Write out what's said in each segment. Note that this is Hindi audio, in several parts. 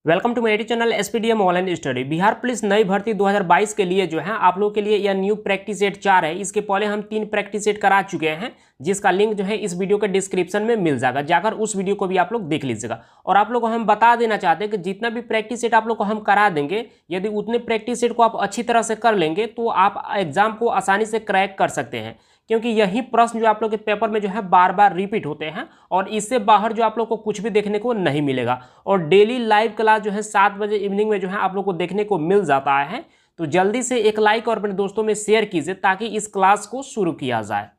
वेलकम टू मेरी channel SPDM online study. Bihar police नई भर्ती 2022 के लिए जो है आप लोगों के लिए यह न्यू प्रैक्टिस सेट 4 है। इसके पहले हम 3 प्रैक्टिस सेट करा चुके हैं, जिसका लिंक जो है इस वीडियो के डिस्क्रिप्शन में मिल जाएगा। जाकर उस वीडियो को भी आप लोग देख लीजिएगा। और आप लोग को हम बता देना चाहते हैं कि जितना भी प्रैक्टिस सेट आप लोग को हम करा देंगे, यदि उतने प्रैक्टिस सेट को आप अच्छी तरह से कर लेंगे तो आप एग्जाम को आसानी से क्रैक कर सकते हैं, क्योंकि यही प्रश्न जो आप लोग के पेपर में जो है बार बार रिपीट होते हैं और इससे बाहर जो आप लोग को कुछ भी देखने को नहीं मिलेगा। और डेली लाइव क्लास जो है 7 बजे इवनिंग में जो है आप लोग को देखने को मिल जाता है। तो जल्दी से एक लाइक और अपने दोस्तों में शेयर कीजिए ताकि इस क्लास को शुरू किया जाए।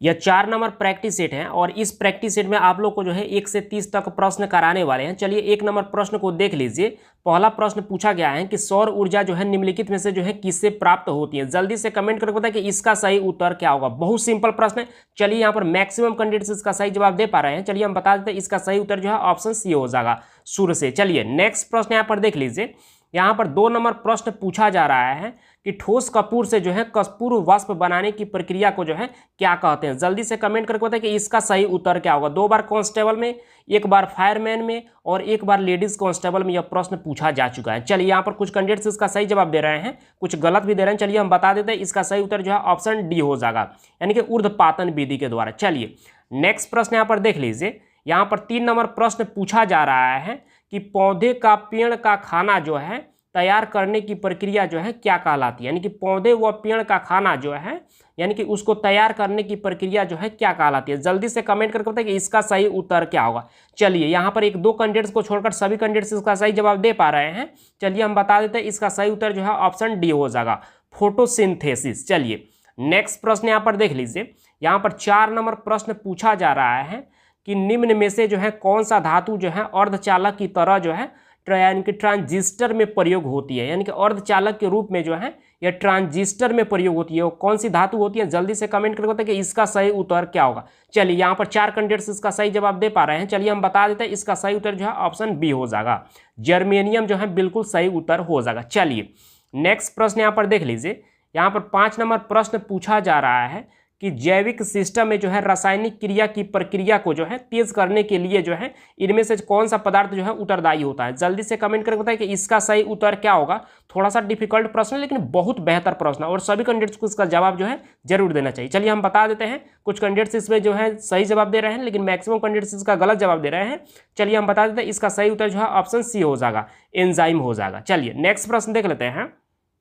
यह 4 नंबर प्रैक्टिस सेट है और इस प्रैक्टिस सेट में आप लोग को जो है 1 से 30 तक प्रश्न कराने वाले हैं। चलिए 1 नंबर प्रश्न को देख लीजिए। पहला प्रश्न पूछा गया है कि सौर ऊर्जा जो है निम्नलिखित में से जो है किससे प्राप्त होती है। जल्दी से कमेंट करके बताएं कि इसका सही उत्तर क्या होगा। बहुत सिंपल प्रश्न है। चलिए यहाँ पर मैक्सिमम कैंडिडेट्स इसका सही जवाब दे पा रहे हैं। चलिए हम बता देते हैं इसका सही उत्तर जो है ऑप्शन सी हो जाएगा सूर्य से। चलिए नेक्स्ट प्रश्न यहाँ पर देख लीजिए। यहाँ पर 2 नंबर प्रश्न पूछा जा रहा है कि ठोस कपूर से जो है कपूर वाष्प बनाने की प्रक्रिया को जो है क्या कहते हैं। जल्दी से कमेंट करके बताएं कि इसका सही उत्तर क्या होगा। 2 बार कांस्टेबल में, 1 बार फायरमैन में और 1 बार लेडीज कांस्टेबल में यह प्रश्न पूछा जा चुका है। चलिए यहाँ पर कुछ कैंडिडेट्स इसका सही जवाब दे रहे हैं, कुछ गलत भी दे रहे हैं। चलिए हम बता देते हैं इसका सही उत्तर जो है ऑप्शन डी हो जाएगा, यानी कि ऊर्ध्वपातन विधि के द्वारा। चलिए नेक्स्ट प्रश्न यहाँ पर देख लीजिए। यहाँ पर 3 नंबर प्रश्न पूछा जा रहा है कि पौधे का पेड़ का खाना जो है तैयार करने की प्रक्रिया जो है क्या कहलाती है। यानी कि पौधे व पेड़ का खाना जो है, यानी कि उसको तैयार करने की प्रक्रिया जो है क्या कहलाती है। जल्दी से कमेंट करके बताइए कि इसका सही उत्तर क्या होगा। चलिए यहाँ पर 1-2 कैंडिडेट्स को छोड़कर सभी कैंडिडेट्स इसका सही जवाब दे पा रहे हैं। चलिए हम बता देते हैं इसका सही उत्तर जो है ऑप्शन डी हो जाएगा, फोटोसिंथेसिस। चलिए नेक्स्ट प्रश्न यहाँ पर देख लीजिए। यहाँ पर 4 नंबर प्रश्न पूछा जा रहा है कि निम्न में से जो है कौन सा धातु जो है अर्धचालक की तरह जो है यानी कि ट्रांजिस्टर में प्रयोग होती है। यानी कि अर्धचालक के रूप में जो है यह ट्रांजिस्टर में प्रयोग होती है। वो कौन सी धातु होती है। जल्दी से कमेंट करके बताएं कि इसका सही उत्तर क्या होगा। चलिए यहाँ पर 4 कैंडिडेट्स इसका सही जवाब दे पा रहे हैं। चलिए हम बता देते हैं इसका सही उत्तर जो है ऑप्शन बी हो जाएगा, जर्मेनियम जो है बिल्कुल सही उत्तर हो जाएगा। चलिए नेक्स्ट प्रश्न यहाँ पर देख लीजिए। यहाँ पर 5 नंबर प्रश्न पूछा जा रहा है कि जैविक सिस्टम में जो है रासायनिक क्रिया की प्रक्रिया को जो है तेज करने के लिए जो है इनमें से कौन सा पदार्थ जो है उत्तरदायी होता है। जल्दी से कमेंट करके बताएं कि इसका सही उत्तर क्या होगा। थोड़ा सा डिफिकल्ट प्रश्न है लेकिन बहुत बेहतर प्रश्न है और सभी कैंडिडेट्स को इसका जवाब जो है जरूर देना चाहिए। चलिए हम बता देते हैं कुछ कैंडिडेट्स इसमें जो है सही जवाब दे रहे हैं लेकिन मैक्सिमम कैंडिडेट्स इसका गलत जवाब दे रहे हैं। चलिए हम बता देते हैं इसका सही उत्तर जो है ऑप्शन सी हो जाएगा, एंजाइम हो जाएगा। चलिए नेक्स्ट प्रश्न देख लेते हैं।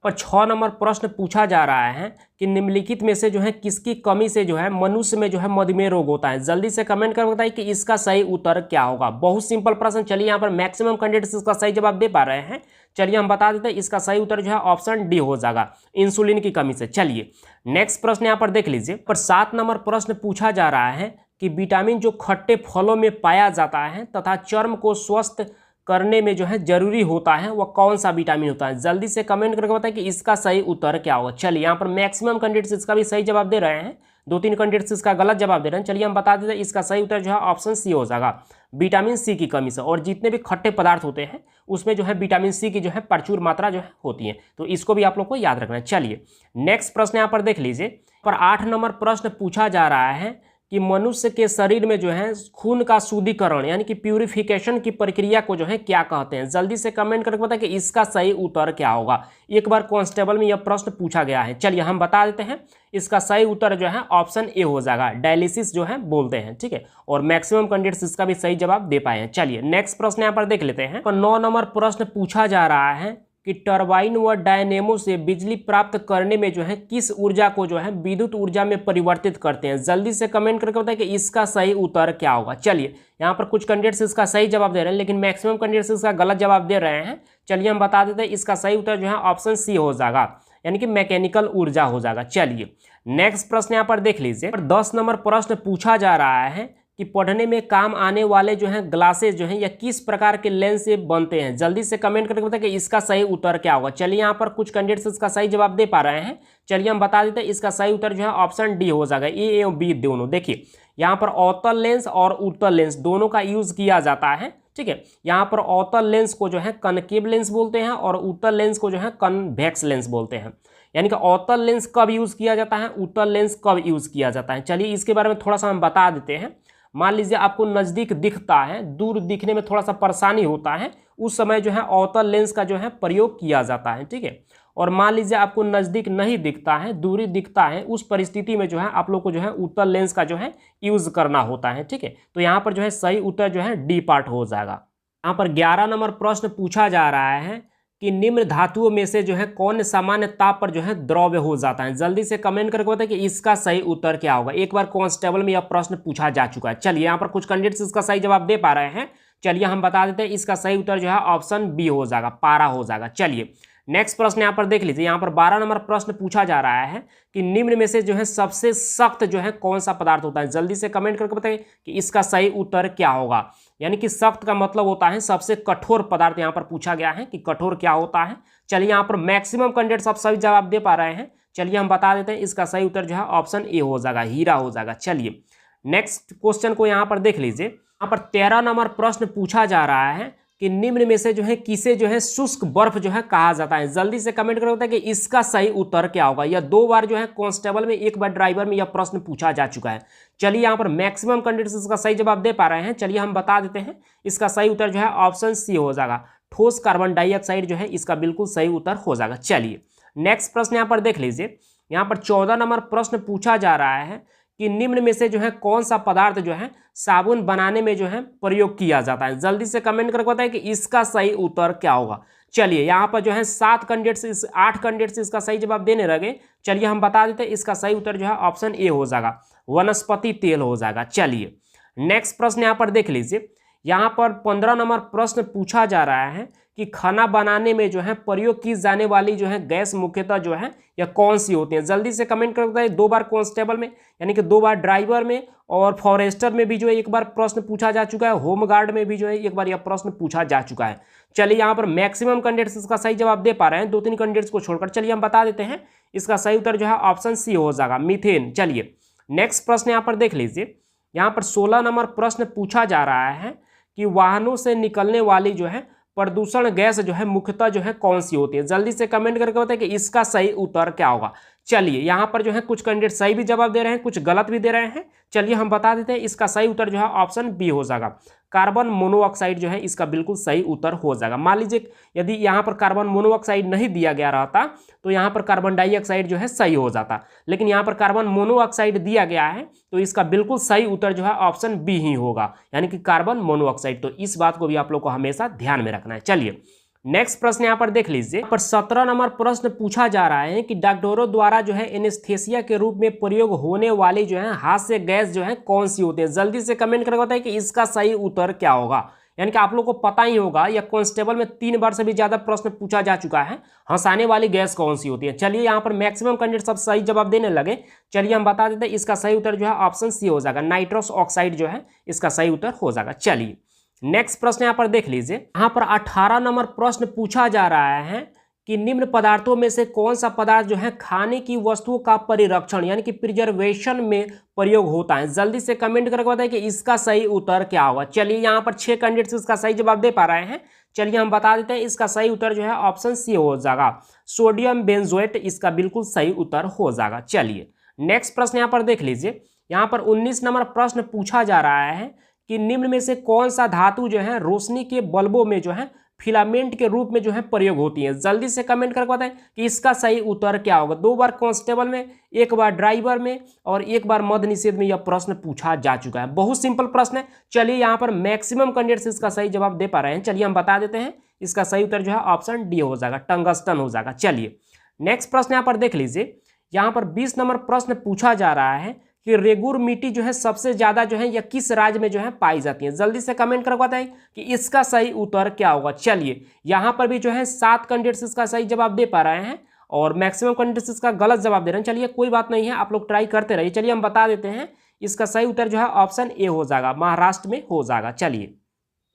और 6 नंबर प्रश्न पूछा जा रहा है कि निम्नलिखित में से जो है किसकी कमी से जो है मनुष्य में जो है मधुमेह रोग होता है। जल्दी से कमेंट करके बताइए कि इसका सही उत्तर क्या होगा। बहुत सिंपल प्रश्न। चलिए यहाँ पर मैक्सिमम कैंडिडेट्स इसका सही जवाब दे पा रहे हैं। चलिए हम बता देते हैं इसका सही उत्तर जो है ऑप्शन डी हो जाएगा, इंसुलिन की कमी से। चलिए नेक्स्ट प्रश्न यहाँ पर देख लीजिए। पर 7 नंबर प्रश्न पूछा जा रहा है कि विटामिन जो खट्टे फलों में पाया जाता है तथा चर्म को स्वस्थ करने में जो है जरूरी होता है वह कौन सा विटामिन होता है। जल्दी से कमेंट करके बताएं कि इसका सही उत्तर क्या होगा। चलिए यहाँ पर मैक्सिमम कैंडिडेट्स इसका भी सही जवाब दे रहे हैं, 2-3 कैंडिडेट्स इसका गलत जवाब दे रहे हैं। चलिए हम बता देते हैं इसका सही उत्तर जो है ऑप्शन सी हो जाएगा, विटामिन सी की कमी से। और जितने भी खट्टे पदार्थ होते हैं उसमें जो है विटामिन सी की जो है प्रचुर मात्रा जो है होती है, तो इसको भी आप लोग को याद रखना है। चलिए नेक्स्ट प्रश्न यहाँ पर देख लीजिए। पर 8 नंबर प्रश्न पूछा जा रहा है कि मनुष्य के शरीर में जो है खून का शुद्धिकरण यानी कि प्यूरिफिकेशन की प्रक्रिया को जो है क्या कहते हैं। जल्दी से कमेंट करके बताएं कि इसका सही उत्तर क्या होगा। 1 बार कांस्टेबल में यह प्रश्न पूछा गया है। चलिए हम बता देते हैं इसका सही उत्तर जो है ऑप्शन ए हो जाएगा, डायलिसिस जो है बोलते हैं। ठीक है, और मैक्सिमम कैंडिडेट्स इसका भी सही जवाब दे पाए हैं। चलिए नेक्स्ट प्रश्न यहाँ पर देख लेते हैं। तो 9 नंबर प्रश्न पूछा जा रहा है कि टरबाइन व डायनेमो से बिजली प्राप्त करने में जो है किस ऊर्जा को जो है विद्युत ऊर्जा में परिवर्तित करते हैं। जल्दी से कमेंट करके बताएं कि इसका सही उत्तर क्या होगा। चलिए यहाँ पर कुछ कैंडिडेट्स इसका सही जवाब दे रहे हैं लेकिन मैक्सिमम कैंडिडेट्स इसका गलत जवाब दे रहे हैं। चलिए हम बता देते हैं इसका सही उत्तर जो है ऑप्शन सी हो जाएगा, यानी कि मैकेनिकल ऊर्जा हो जाएगा। चलिए नेक्स्ट प्रश्न यहाँ पर देख लीजिए। 10 नंबर प्रश्न पूछा जा रहा है कि पढ़ने में काम आने वाले जो हैं ग्लासेस जो हैं या किस प्रकार के लेंस से बनते हैं। जल्दी से कमेंट करके बताएं कि इसका सही उत्तर क्या होगा। चलिए यहाँ पर कुछ कैंडिडेट्स इसका सही जवाब दे पा रहे हैं। चलिए हम बता देते हैं इसका सही उत्तर जो है ऑप्शन डी हो जाएगा, ए एवं बी दोनों। देखिए यहाँ पर अवतल लेंस और उत्तल लेंस दोनों का यूज किया जाता है। ठीक है, यहाँ पर अवतल लेंस को जो है कनकेव लेंस बोलते हैं और उत्तल लेंस को जो है कन्वेक्स लेंस बोलते हैं। यानी कि अवतल लेंस कब यूज किया जाता है, उत्तल लेंस कब यूज किया जाता है। चलिए इसके बारे में थोड़ा सा हम बता देते हैं। मान लीजिए आपको नज़दीक दिखता है, दूर दिखने में थोड़ा सा परेशानी होता है, उस समय जो है अवतल लेंस का जो है प्रयोग किया जाता है, ठीक है। और मान लीजिए आपको नज़दीक नहीं दिखता है, दूरी दिखता है, उस परिस्थिति में जो है आप लोग को जो है उत्तल लेंस का जो है यूज़ करना होता है, ठीक है। तो यहाँ पर जो है सही उत्तर जो है डी पार्ट हो जाएगा। यहाँ पर 11 नंबर प्रश्न पूछा जा रहा है कि निम्न धातुओं में से जो है कौन सामान्य ताप पर जो है द्रव्य हो जाता है। जल्दी से कमेंट करके बताएं कि इसका सही उत्तर क्या होगा। एक बार कांस्टेबल में यह प्रश्न पूछा जा चुका है। चलिए यहाँ पर कुछ कैंडिडेट्स इसका सही जवाब दे पा रहे हैं। चलिए हम बता देते हैं, इसका सही उत्तर जो है ऑप्शन बी हो जाएगा, पारा हो जाएगा। चलिए नेक्स्ट प्रश्न यहाँ पर देख लीजिए। यहाँ पर 12 नंबर प्रश्न पूछा जा रहा है कि निम्न में से जो है सबसे सख्त जो है कौन सा पदार्थ होता है। जल्दी से कमेंट करके बताइए कि इसका सही उत्तर क्या होगा। यानी कि सख्त का मतलब होता है सबसे कठोर पदार्थ। यहाँ पर पूछा गया है कि कठोर क्या होता है। चलिए यहाँ पर मैक्सिमम कैंडिडेट्स आप सभी जवाब दे पा रहे हैं। चलिए हम बता देते हैं, इसका सही उत्तर जो है ऑप्शन ए हो जाएगा, हीरा हो जाएगा। चलिए नेक्स्ट क्वेश्चन को यहाँ पर देख लीजिए। यहाँ पर 13 नंबर प्रश्न पूछा जा रहा है कि निम्न में से जो है किसे जो है शुष्क बर्फ जो है कहा जाता है। जल्दी से कमेंट करो कि इसका सही उत्तर क्या होगा। यह 2 बार जो है कांस्टेबल में, 1 बार ड्राइवर में यह प्रश्न पूछा जा चुका है। चलिए यहाँ पर मैक्सिमम कैंडिडेट्स इसका सही जवाब दे पा रहे हैं। चलिए हम बता देते हैं, इसका सही उत्तर जो है ऑप्शन सी हो जाएगा, ठोस कार्बन डाइऑक्साइड जो है इसका बिल्कुल सही उत्तर हो जाएगा। चलिए नेक्स्ट प्रश्न यहाँ पर देख लीजिए। यहाँ पर 14 नंबर प्रश्न पूछा जा रहा है कि निम्न में से जो है कौन सा पदार्थ जो है साबुन बनाने में जो है प्रयोग किया जाता है। जल्दी से कमेंट करके बताएं कि इसका सही उत्तर क्या होगा। चलिए यहाँ पर जो है 8 कैंडिडेट्स इसका सही जवाब देने लगे। चलिए हम बता देते हैं, इसका सही उत्तर जो है ऑप्शन ए हो जाएगा, वनस्पति तेल हो जाएगा। चलिए नेक्स्ट प्रश्न यहाँ पर देख लीजिए। यहाँ पर 15 नंबर प्रश्न पूछा जा रहा है कि खाना बनाने में जो है प्रयोग की जाने वाली जो है गैस मुख्यतः जो है यह कौन सी होती है। जल्दी से कमेंट कर बताइए। 2 बार कांस्टेबल में यानी कि 2 बार ड्राइवर में और फॉरेस्टर में भी जो है 1 बार प्रश्न पूछा जा चुका है, होमगार्ड में भी जो है 1 बार यह प्रश्न पूछा जा चुका है। चलिए यहाँ पर मैक्सिमम कैंडिडेट्स इसका सही जवाब दे पा रहे हैं, 2-3 कैंडिडेट्स को छोड़कर। चलिए हम बता देते हैं, इसका सही उत्तर जो है ऑप्शन सी हो जाएगा, मीथेन। चलिए नेक्स्ट प्रश्न यहाँ पर देख लीजिए। यहाँ पर 16 नंबर प्रश्न पूछा जा रहा है कि वाहनों से निकलने वाली जो है प्रदूषण गैस जो है मुख्यतः जो है कौन सी होती है। जल्दी से कमेंट करके बताएं कि इसका सही उत्तर क्या होगा। चलिए यहाँ पर जो है कुछ कैंडिडेट सही भी जवाब दे रहे हैं, कुछ गलत भी दे रहे हैं। चलिए हम बता देते हैं, इसका सही उत्तर जो है ऑप्शन बी हो जाएगा, कार्बन मोनोऑक्साइड जो है इसका बिल्कुल सही उत्तर हो जाएगा। मान लीजिए यदि यहाँ पर कार्बन मोनोऑक्साइड नहीं दिया गया रहता तो यहाँ पर कार्बन डाइऑक्साइड जो है सही हो जाता, लेकिन यहाँ पर कार्बन मोनोऑक्साइड दिया गया है तो इसका बिल्कुल सही उत्तर जो है ऑप्शन बी ही होगा, यानी कि कार्बन मोनोऑक्साइड। तो इस बात को भी आप लोग को हमेशा ध्यान में रखना है। चलिए नेक्स्ट प्रश्न यहाँ पर देख लीजिए। पर 17 नंबर प्रश्न पूछा जा रहा है कि डॉक्टरों द्वारा जो है एनेस्थेसिया के रूप में प्रयोग होने वाली जो है हास्य गैस जो है कौन सी होती है। जल्दी से कमेंट करके बताइए कि इसका सही उत्तर क्या होगा। यानी कि आप लोग को पता ही होगा, यह कांस्टेबल में 3 बार से भी ज्यादा प्रश्न पूछा जा चुका है, हंसाने वाली गैस कौन सी होती है। चलिए यहाँ पर मैक्सिमम कैंडिडेट सब सही जवाब देने लगे। चलिए हम बता देते हैं, इसका सही उत्तर जो है ऑप्शन सी हो जाएगा, नाइट्रस ऑक्साइड जो है इसका सही उत्तर हो जाएगा। चलिए नेक्स्ट प्रश्न यहाँ पर देख लीजिए। यहाँ पर 18 नंबर प्रश्न पूछा जा रहा है कि निम्न पदार्थों में से कौन सा पदार्थ जो है खाने की वस्तुओं का परिरक्षण यानी कि प्रिजर्वेशन में प्रयोग होता है। जल्दी से कमेंट करके बताएं कि इसका सही उत्तर क्या होगा। चलिए यहाँ पर 6 कैंडिडेट्स इसका सही जवाब दे पा रहे हैं। चलिए हम बता देते हैं, इसका सही उत्तर जो है ऑप्शन सी हो जाएगा, सोडियम बेंजोएट इसका बिल्कुल सही उत्तर हो जाएगा। चलिए नेक्स्ट प्रश्न यहाँ पर देख लीजिए। यहाँ पर 19 नंबर प्रश्न पूछा जा रहा है कि निम्न में से कौन सा धातु जो है रोशनी के बल्बों में जो है फिलामेंट के रूप में जो है प्रयोग होती है। जल्दी से कमेंट करके बताएं कि इसका सही उत्तर क्या होगा। 2 बार कांस्टेबल में, 1 बार ड्राइवर में और 1 बार मद्य निषेध में यह प्रश्न पूछा जा चुका है। बहुत सिंपल प्रश्न है। चलिए यहाँ पर मैक्सिमम कैंडिडेट्स इसका सही जवाब दे पा रहे हैं। चलिए हम बता देते हैं, इसका सही उत्तर जो है ऑप्शन डी हो जाएगा, टंगस्टन हो जाएगा। चलिए नेक्स्ट प्रश्न यहाँ पर देख लीजिए। यहाँ पर 20 नंबर प्रश्न पूछा जा रहा है कि रेगुर मिट्टी जो है सबसे ज्यादा जो है या किस राज्य में जो है पाई जाती है। जल्दी से कमेंट करके बताएं कि इसका सही उत्तर क्या होगा। चलिए यहाँ पर भी जो है 7 कैंडिडेट्स इसका सही जवाब दे पा रहे हैं और मैक्सिमम कैंडिडेट्स इसका गलत जवाब दे रहे हैं। चलिए कोई बात नहीं है, आप लोग ट्राई करते रहिए। चलिए हम बता देते हैं, इसका सही उत्तर जो है ऑप्शन ए हो जाएगा, महाराष्ट्र में हो जाएगा। चलिए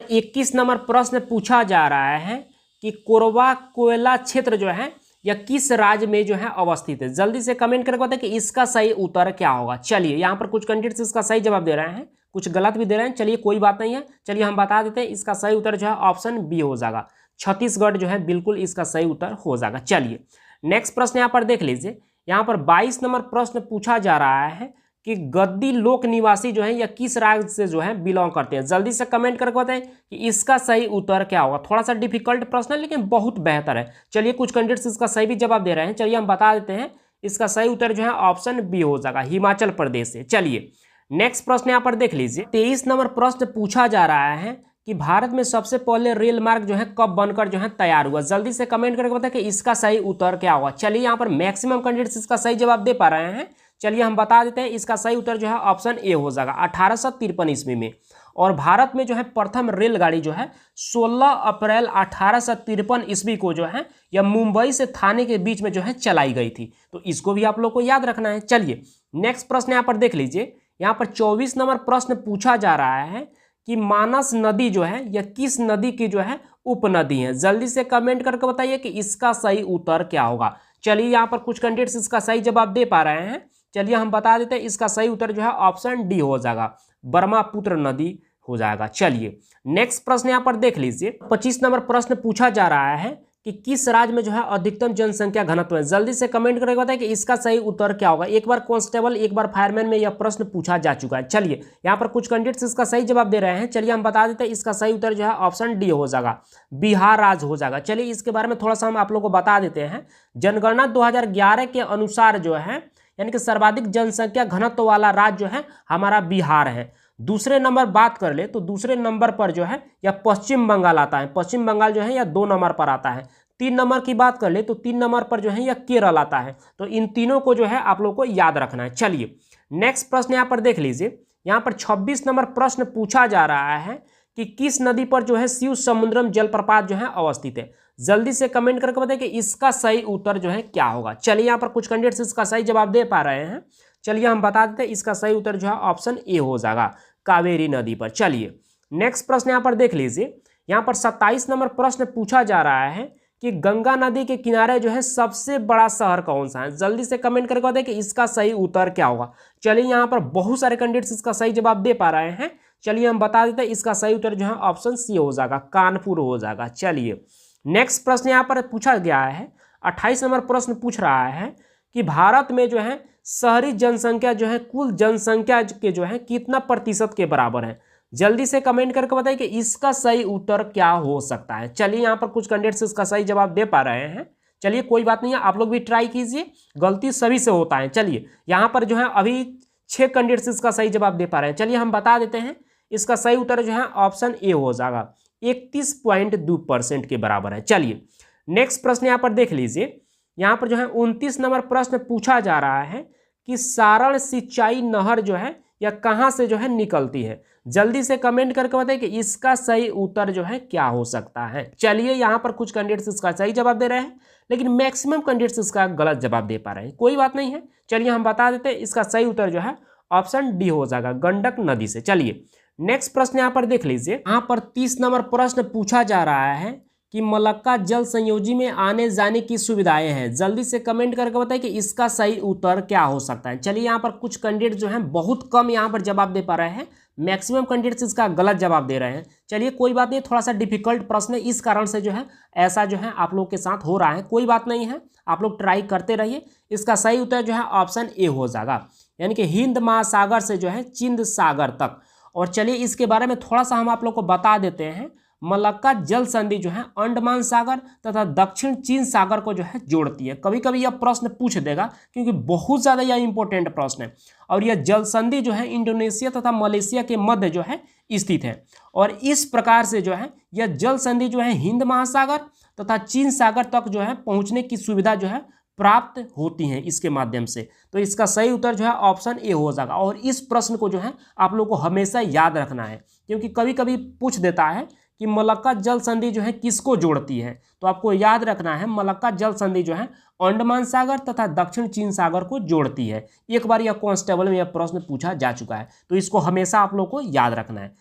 21 नंबर प्रश्न पूछा जा रहा है कि कोरबा कोयला क्षेत्र जो है या किस राज्य में जो है अवस्थित है। जल्दी से कमेंट करके बताएं कि इसका सही उत्तर क्या होगा। चलिए यहाँ पर कुछ कैंडिडेट्स इसका सही जवाब दे रहे हैं, कुछ गलत भी दे रहे हैं। चलिए कोई बात नहीं है, चलिए हम बता देते हैं, इसका सही उत्तर जो है ऑप्शन बी हो जाएगा, छत्तीसगढ़ जो है बिल्कुल इसका सही उत्तर हो जाएगा। चलिए नेक्स्ट प्रश्न यहाँ पर देख लीजिए। यहाँ पर 22 नंबर प्रश्न पूछा जा रहा है कि गद्दी लोक निवासी जो है या किस राज्य से जो है बिलोंग करते हैं। जल्दी से कमेंट करके बताएं कि इसका सही उत्तर क्या होगा। थोड़ा सा डिफिकल्ट प्रश्न है लेकिन बहुत बेहतर है। चलिए कुछ कैंडिडेट्स इसका सही भी जवाब दे रहे हैं, चलिए हम बता देते हैं। इसका सही उत्तर जो है ऑप्शन बी हो जाएगा, हिमाचल प्रदेश से। चलिए नेक्स्ट प्रश्न यहाँ पर देख लीजिए। 23 नंबर प्रश्न पूछा जा रहा है कि भारत में सबसे पहले रेल मार्ग जो है कब बनकर जो है तैयार हुआ। जल्दी से कमेंट करके बताएं कि इसका सही उत्तर क्या होगा। चलिए यहाँ पर मैक्सिमम कैंडिडेट्स इसका सही जवाब दे पा रहे हैं। चलिए हम बता देते हैं, इसका सही उत्तर जो है ऑप्शन ए हो जाएगा, 1853 ईस्वी में। और भारत में जो है प्रथम रेलगाड़ी जो है 16 अप्रैल 1853 ईस्वी को जो है यह मुंबई से थाने के बीच में जो है चलाई गई थी। तो इसको भी आप लोग को याद रखना है। चलिए नेक्स्ट प्रश्न यहाँ पर देख लीजिए। यहाँ पर 24 नंबर प्रश्न पूछा जा रहा है कि मानस नदी जो है यह किस नदी की जो है उपनदी है। जल्दी से कमेंट करके बताइए कि इसका सही उत्तर क्या होगा। चलिए यहाँ पर कुछ कैंडिडेट्स इसका सही जवाब दे पा रहे हैं। चलिए हम बता देते हैं, इसका सही उत्तर जो है ऑप्शन डी हो जाएगा, ब्रह्मपुत्र नदी हो जाएगा। चलिए नेक्स्ट प्रश्न यहाँ पर देख लीजिए। 25 नंबर प्रश्न पूछा जा रहा है कि किस राज्य में जो है अधिकतम जनसंख्या घनत्व है। जल्दी से कमेंट करके बताएं कि इसका सही उत्तर क्या होगा। एक बार कांस्टेबल, एक बार फायरमैन में यह प्रश्न पूछा जा चुका है। चलिए यहाँ पर कुछ कैंडिडेट्स इसका सही जवाब दे रहे हैं। चलिए हम बता देते हैं, इसका सही उत्तर जो है ऑप्शन डी हो जाएगा, बिहार राज्य हो जाएगा। चलिए इसके बारे में थोड़ा सा हम आप लोग को बता देते हैं। जनगणना 2011 के अनुसार जो है यानी कि सर्वाधिक जनसंख्या घनत्व वाला राज्य जो है हमारा बिहार है। दूसरे नंबर बात कर ले तो दूसरे नंबर पर जो है या पश्चिम बंगाल आता है। पश्चिम बंगाल जो है या 2 नंबर पर आता है। 3 नंबर की बात कर ले तो 3 नंबर पर जो है या केरल आता है। तो इन तीनों को जो है आप लोग को याद रखना है। चलिए नेक्स्ट प्रश्न यहाँ पर देख लीजिए। यहाँ पर 26 नंबर प्रश्न पूछा जा रहा है कि किस नदी पर जो है शिव समुद्रम जलप्रपात जो है अवस्थित है। जल्दी से कमेंट करके बताइए कि इसका सही उत्तर जो है क्या होगा। चलिए यहाँ पर कुछ कैंडिडेट्स इसका सही जवाब दे पा रहे हैं। चलिए हम बता देते हैं, इसका सही उत्तर जो है ऑप्शन ए हो जाएगा, कावेरी नदी पर। चलिए नेक्स्ट प्रश्न यहाँ पर देख लीजिए। यहाँ पर 27 नंबर प्रश्न पूछा जा रहा है कि गंगा नदी के किनारे जो है सबसे बड़ा शहर कौन सा है। जल्दी से कमेंट करके बताइए कि इसका सही उत्तर क्या होगा। चलिए यहाँ पर बहुत सारे कैंडिडेट्स इसका सही जवाब दे पा रहे हैं। चलिए हम बता देते हैं, इसका सही उत्तर जो है ऑप्शन सी हो जाएगा, कानपुर हो जाएगा। चलिए नेक्स्ट प्रश्न यहाँ पर पूछा गया है। 28 नंबर प्रश्न पूछ रहा है कि भारत में जो है शहरी जनसंख्या जो है कुल जनसंख्या के जो है कितना प्रतिशत के बराबर है। जल्दी से कमेंट करके बताइए कि इसका सही उत्तर क्या हो सकता है। चलिए यहाँ पर कुछ कैंडिडेट्स इसका सही जवाब दे पा रहे हैं। चलिए कोई बात नहीं है, आप लोग भी ट्राई कीजिए, गलती सभी से होता है। चलिए यहाँ पर जो है अभी 6 कैंडिडेट्स इसका सही जवाब दे पा रहे हैं। चलिए हम बता देते हैं, इसका सही उत्तर जो है ऑप्शन ए हो जाएगा, 31.2% के बराबर है। चलिए नेक्स्ट प्रश्न यहाँ पर देख लीजिए। यहाँ पर जो है 29 नंबर प्रश्न पूछा जा रहा है कि सारण सिंचाई नहर जो है या कहाँ से जो है निकलती है। जल्दी से कमेंट करके बताइए कि इसका सही उत्तर जो है क्या हो सकता है। चलिए यहाँ पर कुछ कैंडिडेट्स इसका सही जवाब दे रहे हैं लेकिन मैक्सिमम कैंडिडेट्स इसका गलत जवाब दे पा रहे हैं। कोई बात नहीं है, चलिए हम बता देते हैं, इसका सही उत्तर जो है ऑप्शन डी हो जाएगा, गंडक नदी से। चलिए नेक्स्ट प्रश्न यहाँ पर देख लीजिए। यहाँ पर 30 नंबर प्रश्न पूछा जा रहा है कि मलक्का जल संयोजी में आने जाने की सुविधाएं हैं। जल्दी से कमेंट करके बताइए कि इसका सही उत्तर क्या हो सकता है। चलिए यहाँ पर कुछ कैंडिडेट जो हैं बहुत कम यहाँ पर जवाब दे पा रहे हैं, मैक्सिमम कैंडिडेट्स इसका गलत जवाब दे रहे हैं। चलिए कोई बात नहीं, थोड़ा सा डिफिकल्ट प्रश्न है, इस कारण से जो है ऐसा जो है आप लोग के साथ हो रहा है। कोई बात नहीं है, आप लोग ट्राई करते रहिए। इसका सही उत्तर जो है ऑप्शन ए हो जाएगा, यानी कि हिंद महासागर से जो है चिंद सागर तक। और चलिए इसके बारे में थोड़ा सा हम आप लोग को बता देते हैं। मलक्का जल संधि जो है अंडमान सागर तथा दक्षिण चीन सागर को जो है जोड़ती है। कभी कभी यह प्रश्न पूछ देगा क्योंकि बहुत ज़्यादा यह इंपॉर्टेंट प्रश्न है। और यह जल संधि जो है इंडोनेशिया तथा मलेशिया के मध्य जो है स्थित है। और इस प्रकार से जो है यह जल संधि जो है हिंद महासागर तथा चीन सागर तक जो है पहुँचने की सुविधा जो है प्राप्त होती हैं इसके माध्यम से। तो इसका सही उत्तर जो है ऑप्शन ए हो जाएगा। और इस प्रश्न को जो है आप लोग को हमेशा याद रखना है क्योंकि कभी कभी पूछ देता है कि मलक्का जल संधि जो है किसको जोड़ती है। तो आपको याद रखना है मलक्का जल संधि जो है अंडमान सागर तथा दक्षिण चीन सागर को जोड़ती है। एक बार यह कांस्टेबल में यह प्रश्न पूछा जा चुका है, तो इसको हमेशा आप लोग को याद रखना है।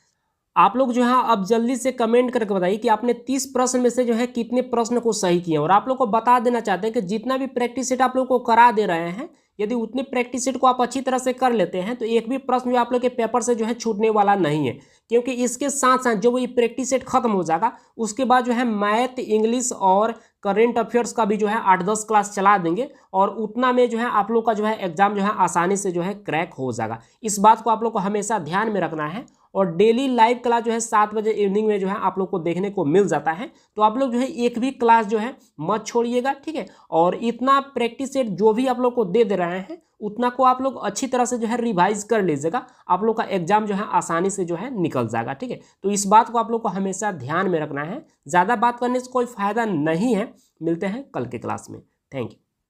आप लोग जो है अब जल्दी से कमेंट करके बताइए कि आपने 30 प्रश्न में से जो है कितने प्रश्न को सही किए। और आप लोग को बता देना चाहते हैं कि जितना भी प्रैक्टिस सेट आप लोग को करा दे रहे हैं, यदि उतनी प्रैक्टिस सेट को आप अच्छी तरह से कर लेते हैं तो एक भी प्रश्न जो आप लोग के पेपर से जो है छूटने वाला नहीं है। क्योंकि इसके साथ साथ जब ये प्रैक्टिस सेट खत्म हो जाएगा उसके बाद जो है मैथ, इंग्लिश और करेंट अफेयर्स का भी जो है 8-10 क्लास चला देंगे और उतना में जो है आप लोग का जो है एग्जाम जो है आसानी से जो है क्रैक हो जाएगा। इस बात को आप लोग को हमेशा ध्यान में रखना है। और डेली लाइव क्लास जो है 7 बजे इवनिंग में जो है आप लोग को देखने को मिल जाता है, तो आप लोग जो है एक भी क्लास जो है मत छोड़िएगा, ठीक है। और इतना प्रैक्टिस सेट जो भी आप लोग को दे रहे हैं उतना को आप लोग अच्छी तरह से जो है रिवाइज कर लीजिएगा, आप लोग का एग्जाम जो है आसानी से जो है निकल जाएगा, ठीक है। तो इस बात को आप लोग को हमेशा ध्यान में रखना है। ज़्यादा बात करने से कोई फायदा नहीं है। मिलते हैं कल के क्लास में। Thank you.